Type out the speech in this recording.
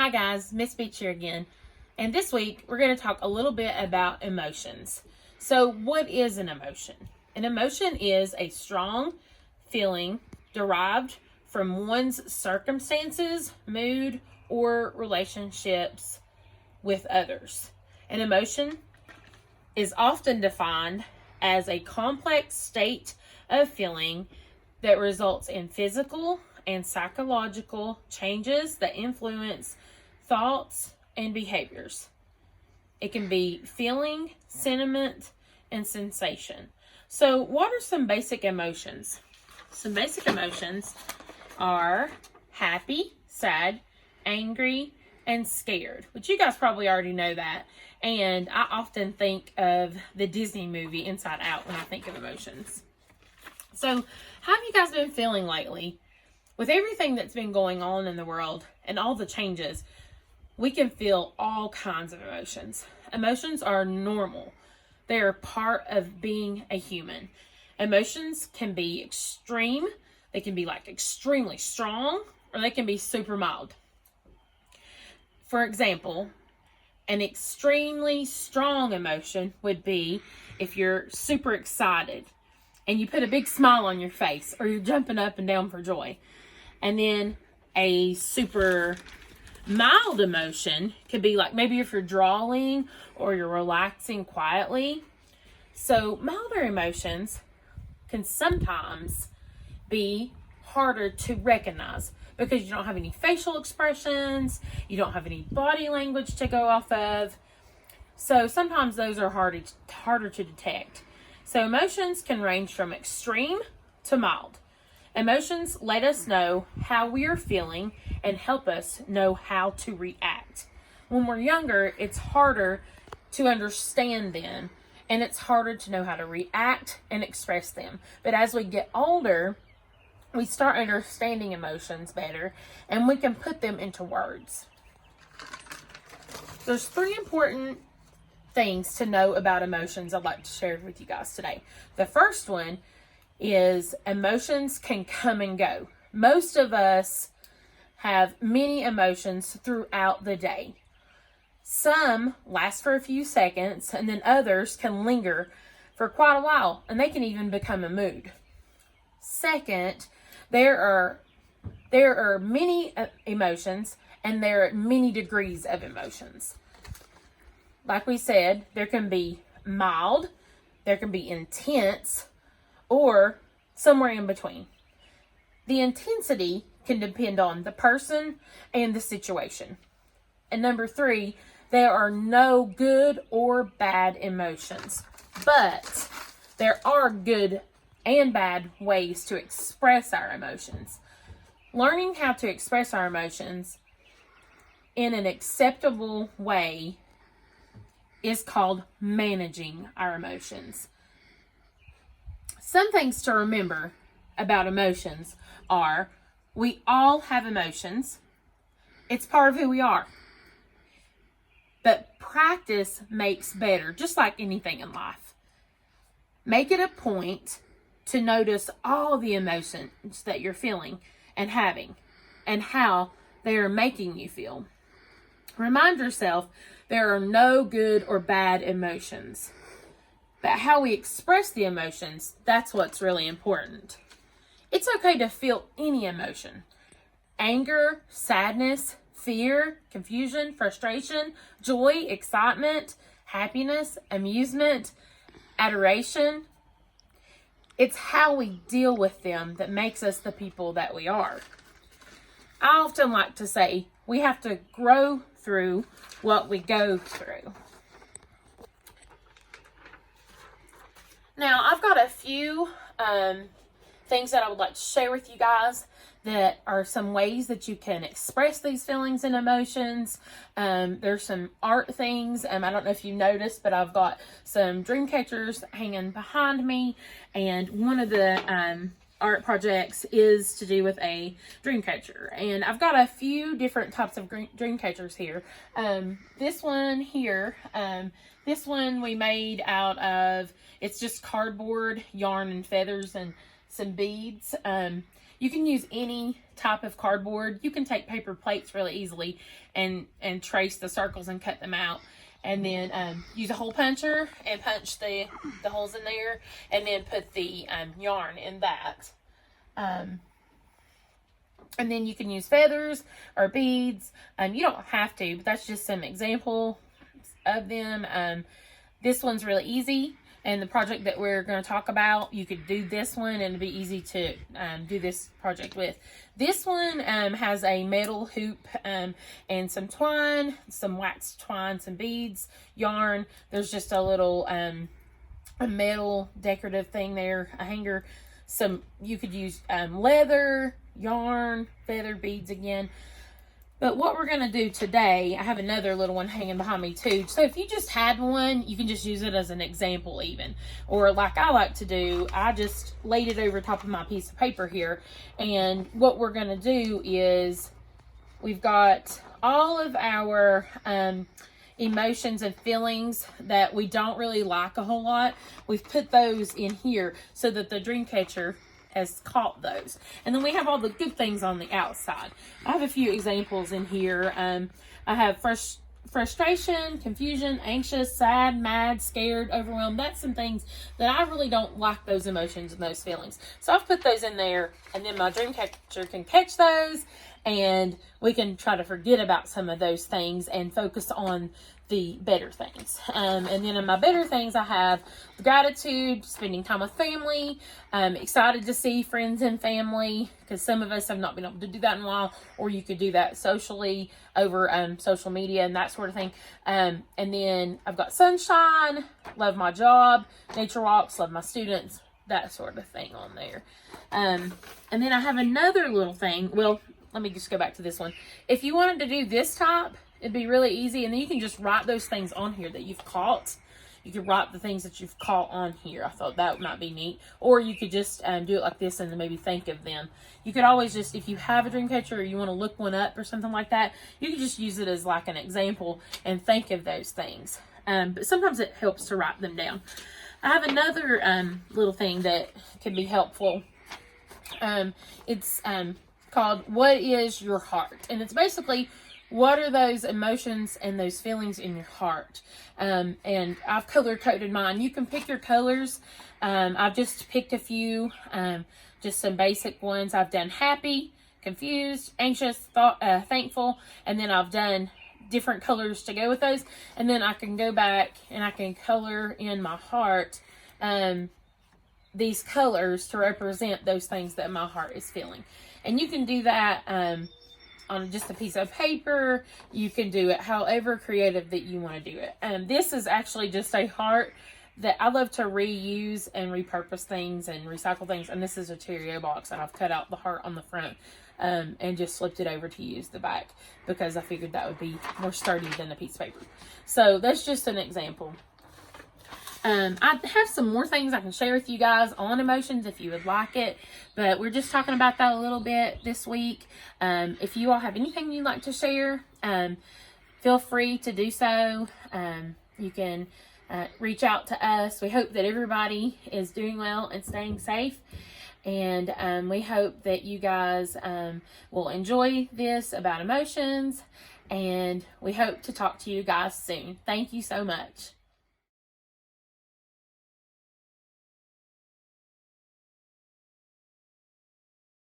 Hi guys, Miss Beach here again. And this week we're going to talk a little bit about emotions. So what is an emotion? An emotion is a strong feeling derived from one's circumstances, mood, or relationships with others. An emotion is often defined as a complex state of feeling that results in physical and psychological changes that influence thoughts and behaviors. It can be feeling, sentiment, and sensation. So, what are some basic emotions? Some basic emotions are happy, sad, angry, and scared, which you guys probably already know that. And I often think of the Disney movie Inside Out when I think of emotions. So, how have you guys been feeling lately? With everything that's been going on in the world and all the changes, we can feel all kinds of emotions. Emotions are normal. They are part of being a human. Emotions can be extreme. They can be like extremely strong, or they can be super mild. For example, an extremely strong emotion would be if you're super excited and you put a big smile on your face, or you're jumping up and down for joy. And then a super mild emotion could be like maybe if you're drawing or you're relaxing quietly. So milder emotions can sometimes be harder to recognize because you don't have any facial expressions, you don't have any body language to go off of. So sometimes those are harder to detect. So emotions can range from extreme to mild. Emotions let us know how we are feeling and help us know how to react. When we're younger, it's harder to understand them, and it's harder to know how to react and express them. But as we get older, we start understanding emotions better, and we can put them into words. There's 3 important things to know about emotions I'd like to share with you guys today. The first one is emotions can come and go. Most of us have many emotions throughout the day. Some last for a few seconds, and then others can linger for quite a while, and they can even become a mood. Second, there are many emotions, and there are many degrees of emotions. Like we said, there can be mild, there can be intense, or somewhere in between. The intensity can depend on the person and the situation. And number 3, there are no good or bad emotions, but there are good and bad ways to express our emotions. Learning how to express our emotions in an acceptable way is called managing our emotions. Some things to remember about emotions are we all have emotions. It's part of who we are. But practice makes better, just like anything in life. Make it a point to notice all the emotions that you're feeling and having and how they are making you feel. Remind yourself there are no good or bad emotions. But how we express the emotions, that's what's really important. It's okay to feel any emotion. Anger, sadness, fear, confusion, frustration, joy, excitement, happiness, amusement, adoration. It's how we deal with them that makes us the people that we are. I often like to say we have to grow through what we go through. Now, I've got a few things that I would like to share with you guys that are some ways that you can express these feelings and emotions. There's some art things. I don't know if you noticed, but I've got some dream catchers hanging behind me. And one of the art projects is to do with a dream catcher. And I've got a few different types of dream catchers here. This one here, this one we made out of, it's just cardboard, yarn, and feathers, and some beads. You can use any type of cardboard. You can take paper plates really easily and trace the circles and cut them out. And then use a hole puncher and punch the holes in there, and then put the yarn in that. And then you can use feathers or beads. You don't have to, but that's just some example of them. This one's really easy. And the project that we're going to talk about, you could do this one and it'd be easy to do this project with. This one has a metal hoop and some twine, some waxed twine, some beads, yarn. There's just a little a metal decorative thing there, a hanger. You could use leather, yarn, feather, beads again. But what we're going to do today, I have another little one hanging behind me too. So if you just had one, you can just use it as an example even. Or like I like to do, I just laid it over top of my piece of paper here. And what we're going to do is we've got all of our emotions and feelings that we don't really like a whole lot. We've put those in here so that the dream catcher has caught those. And then we have all the good things on the outside. I have a few examples in here. I have frustration, confusion, anxious, sad, mad, scared, overwhelmed. That's some things that I really don't like, those emotions and those feelings. So I've put those in there, and then my dream catcher can catch those, and we can try to forget about some of those things and focus on the better things. And then in my better things, I have gratitude, spending time with family, excited to see friends and family, because some of us have not been able to do that in a while, or you could do that socially over social media and that sort of thing. And then I've got sunshine, love my job, nature walks, love my students, that sort of thing on there. And then I have another little thing. Well, let me just go back to this one. If you wanted to do this type, it'd be really easy, and then you can just write those things on here that you've caught. You could write the things that you've caught on here. I thought that might be neat. Or you could just do it like this and then maybe think of them. You could always just, if you have a dream catcher or you want to look one up or something like that, you can just use it as like an example and think of those things. But sometimes it helps to write them down. I have another little thing that can be helpful. It's called What is Your Heart? And it's basically, what are those emotions and those feelings in your heart? And I've color-coded mine. You can pick your colors. I've just picked a few, just some basic ones. I've done happy, confused, anxious, thankful, and then I've done different colors to go with those. And then I can go back and I can color in my heart these colors to represent those things that my heart is feeling. And you can do that on just a piece of paper. You can do it however creative that you want to do it. This is actually just a heart that I love to reuse and repurpose things and recycle things. And this is a Cheerio box, and I've cut out the heart on the front and just flipped it over to use the back because I figured that would be more sturdy than a piece of paper. So that's just an example. I have some more things I can share with you guys on emotions if you would like it, but we're just talking about that a little bit this week. If you all have anything you'd like to share, feel free to do so. You can reach out to us. We hope that everybody is doing well and staying safe, and we hope that you guys will enjoy this about emotions, and we hope to talk to you guys soon. Thank you so much.